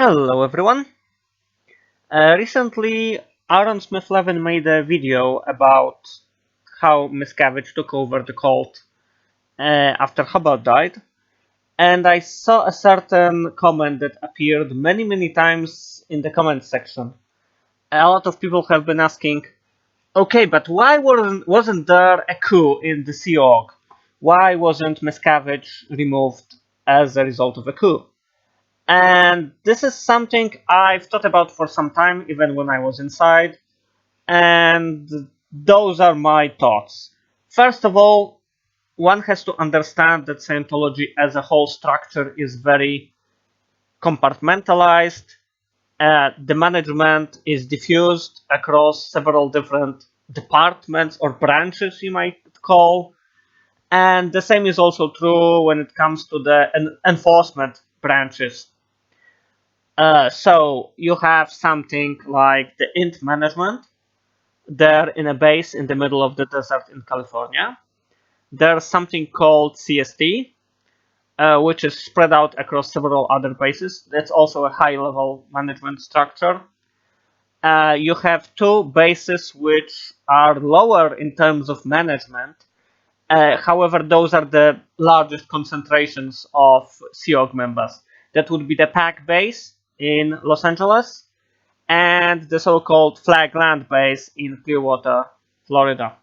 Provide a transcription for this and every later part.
Hello everyone. Recently, Aaron Smith-Levin made a video about how Miscavige took over the cult after Hubbard died, and I saw a certain comment that appeared many times in the comment section. A lot of people have been asking, okay, but why wasn't there a coup in the Sea Org? Why wasn't Miscavige removed as a result of a coup? And this is something I've thought about for some time, even when I was inside. And those are my thoughts. First of all, one has to understand that Scientology as a whole structure is very compartmentalized. The management is diffused across several different departments or branches, you might call. And the same is also true when it comes to the enforcement branches. So you have something like the int management. They're in a base in the middle of the desert in California. There's something called CST, which is spread out across several other bases. That's also a high-level management structure. You have two bases which are lower in terms of management. However, those are the largest concentrations of SEOG members. That would be the PAC base in Los Angeles and the so-called Flag Land base in Clearwater, Florida.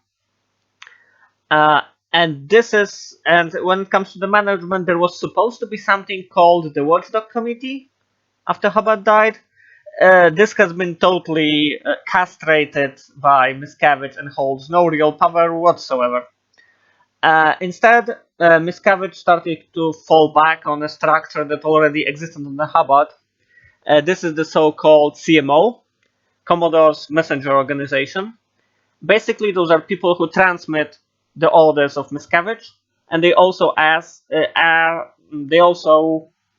And when it comes to the management, there was supposed to be something called the Watchdog Committee after Hubbard died. This has been totally castrated by Miscavige and holds no real power whatsoever. Instead, Miscavige started to fall back on a structure that already existed in the Hubbard. This is the so-called CMO, Commodore's Messenger Organization. Basically, those are people who transmit the orders of Miscavige, and they also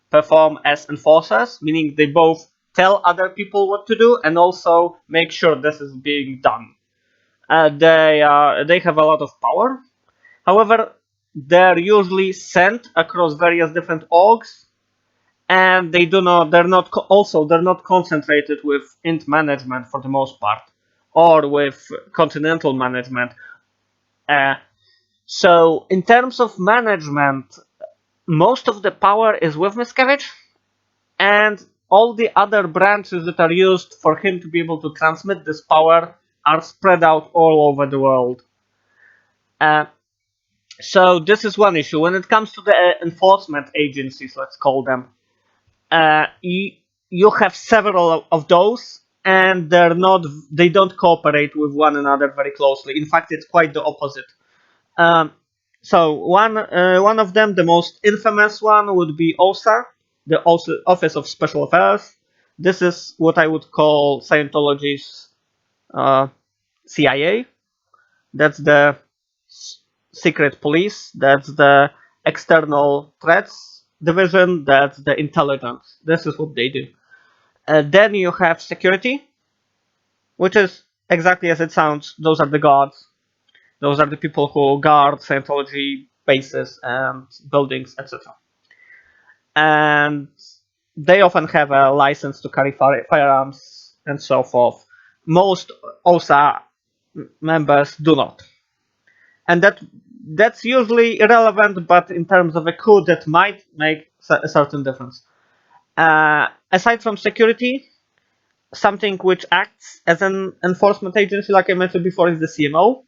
perform as enforcers, meaning they both tell other people what to do and also make sure this is being done. They have a lot of power. However, they're usually sent across various different orgs, and they're not concentrated with int management for the most part, or with continental management. So in terms of management, most of the power is with Miscavige, and all the other branches that are used for him to be able to transmit this power are spread out all over the world. So this is one issue. When it comes to the enforcement agencies, let's call them, you have several of those, and they don't cooperate with one another very closely. In fact, it's quite the opposite. So one of them, the most infamous one, would be OSA, the Office of Special Affairs. This is what I would call Scientology's CIA. That's the secret police. That's the external threats division. That's the intelligence. This is what they do. Then you have security, which is exactly as it sounds. Those are the guards. Those are the people who guard Scientology bases and buildings, etc. And they often have a license to carry firearms and so forth. Most OSA members do not. And that's usually irrelevant, but in terms of a coup, that might make a certain difference. Aside from security, something which acts as an enforcement agency, like I mentioned before, is the CMO.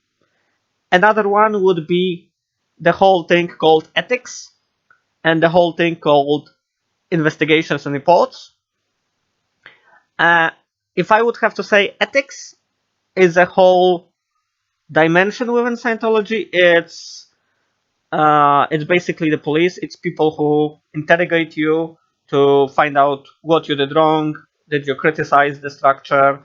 Another one would be the whole thing called ethics and the whole thing called investigations and reports. If I would have to say, ethics is a whole dimension within Scientology. It's basically the police. It's people who interrogate you to find out what you did wrong. Did you criticize the structure?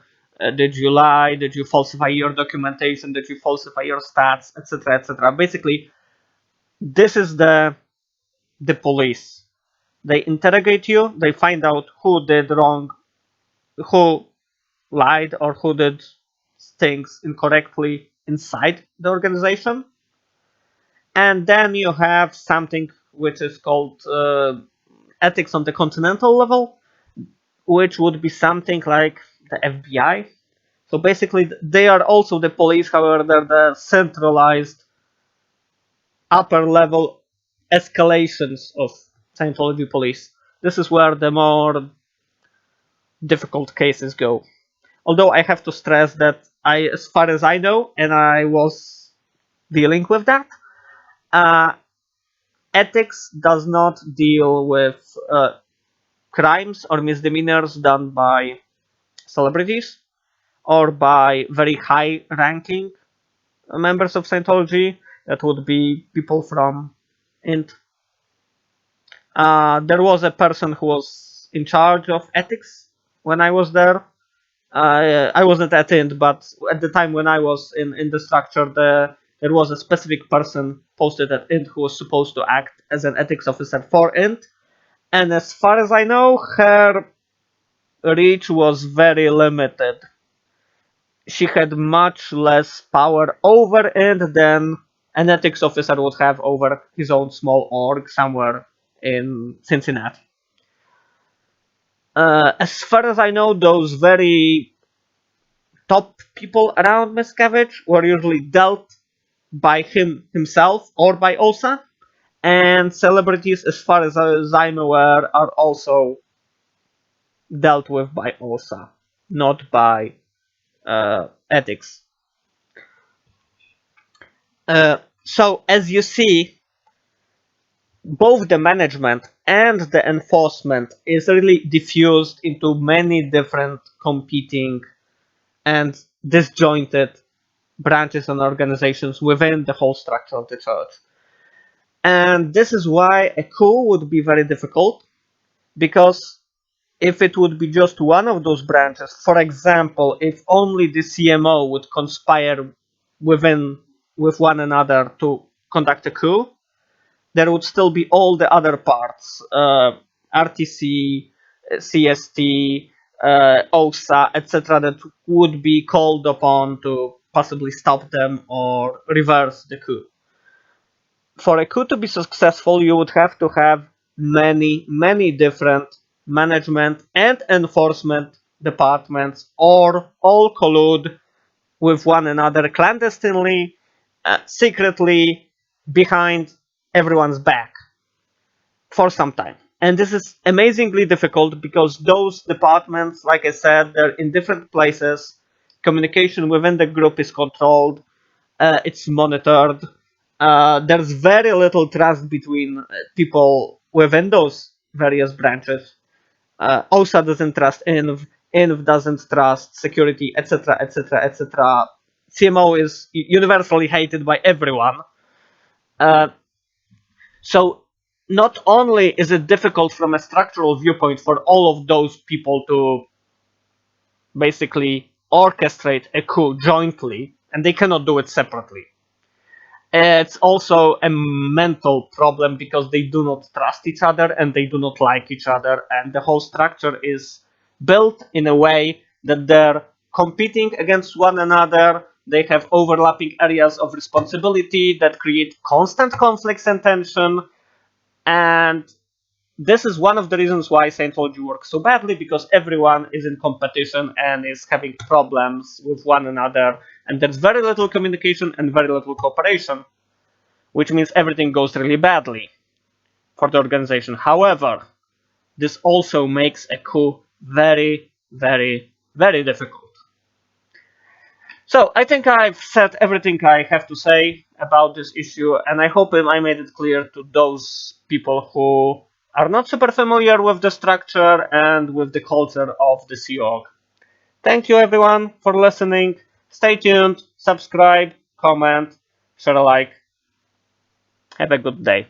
Did you lie? Did you falsify your documentation? Did you falsify your stats, etc., etc.? Basically, this is the police. They interrogate you. They find out who did wrong, who lied, or who did things incorrectly inside the organization. And then you have something which is called ethics on the continental level, which would be something like the FBI. So basically, they are also the police, however, they're the centralized upper level escalations of Scientology police. This is where the more difficult cases go. Although I have to stress that as far as I know, and I was dealing with that, uh, ethics does not deal with crimes or misdemeanors done by celebrities or by very high-ranking members of Scientology. That would be people from Int. There was a person who was in charge of ethics when I was there. I wasn't at Int, but at the time when I was in the structure, there was a specific person posted at Int who was supposed to act as an ethics officer for Int. And as far as I know, her reach was very limited. She had much less power over it than an ethics officer would have over his own small org somewhere in Cincinnati. As far as I know, those very top people around Miscavige were usually dealt by himself or by OSA, and celebrities, as far as I'm aware, are also dealt with by OSA, not by ethics. So as you see, both the management and the enforcement is really diffused into many different competing and disjointed branches and organizations within the whole structure of the church. And this is why a coup would be very difficult, because if it would be just one of those branches, for example, if only the CMO would conspire with one another to conduct a coup, there would still be all the other parts, RTC, CST, OSA, etc., that would be called upon to possibly stop them or reverse the coup. For a coup to be successful, you would have to have many different management and enforcement departments, or all collude with one another clandestinely, secretly, behind everyone's back for some time. And this is amazingly difficult because those departments, like I said, they're in different places. Communication within the group is controlled, it's monitored. There's very little trust between people within those various branches. OSA doesn't trust INV doesn't trust security, etc., etc., etc. CMO is universally hated by everyone. Uh, so not only is it difficult from a structural viewpoint for all of those people to basically orchestrate a coup jointly, and they cannot do it separately. It's also a mental problem because they do not trust each other and they do not like each other, and the whole structure is built in a way that they're competing against one another. They have overlapping areas of responsibility that create constant conflicts and tension, and this is one of the reasons why Scientology works so badly, because everyone is in competition and is having problems with one another, and there's very little communication and very little cooperation, which means everything goes really badly for the organization. However, this also makes a coup very difficult. So I think I've said everything I have to say about this issue, and I hope I made it clear to those people who are not super familiar with the structure and with the culture of the Sea Org. Thank you everyone for listening. Stay tuned, subscribe, comment, share a like. Have a good day.